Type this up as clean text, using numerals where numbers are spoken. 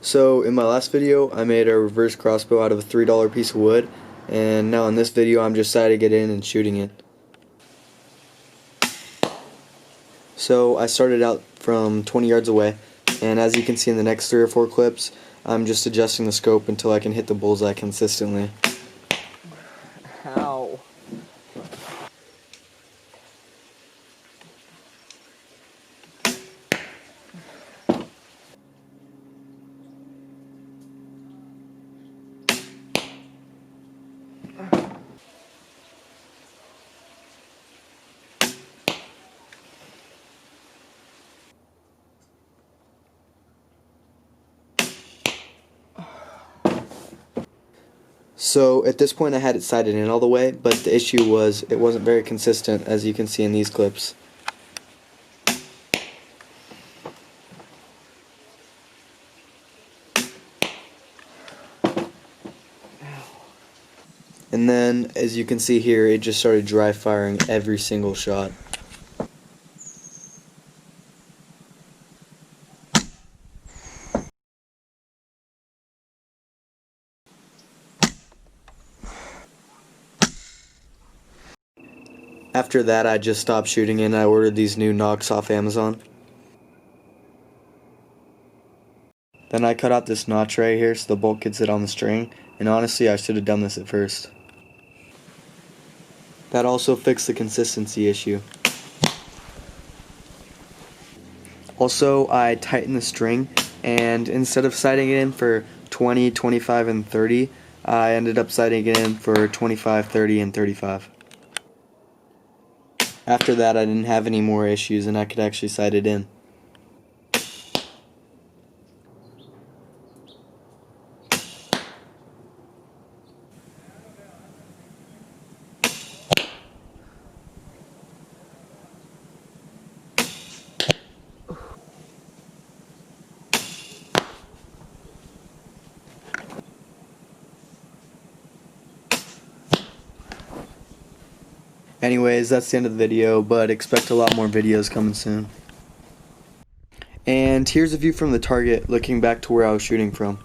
So in my last video I made a reverse crossbow out of a $3 piece of wood, and now in this video I'm just sighting it in and shooting it. So I started out from 20 yards away, and as you can see in the next 3 or 4 clips, I'm just adjusting the scope until I can hit the bullseye consistently. Ow. So at this point I had it sighted in all the way, but the issue was it wasn't very consistent, as you can see in these clips. And then, as you can see here, it just started dry firing every single shot. After that, I just stopped shooting and I ordered these new Nogs off Amazon. Then I cut out this notch right here so the bolt could sit on the string, and honestly I should have done this at first. That also fixed the consistency issue. Also, I tightened the string, and instead of sighting it in for 20, 25, and 30, I ended up sighting it in for 25, 30, and 35. After that, I didn't have any more issues and I could actually sight it in. Anyways, that's the end of the video, but expect a lot more videos coming soon. And here's a view from the target looking back to where I was shooting from.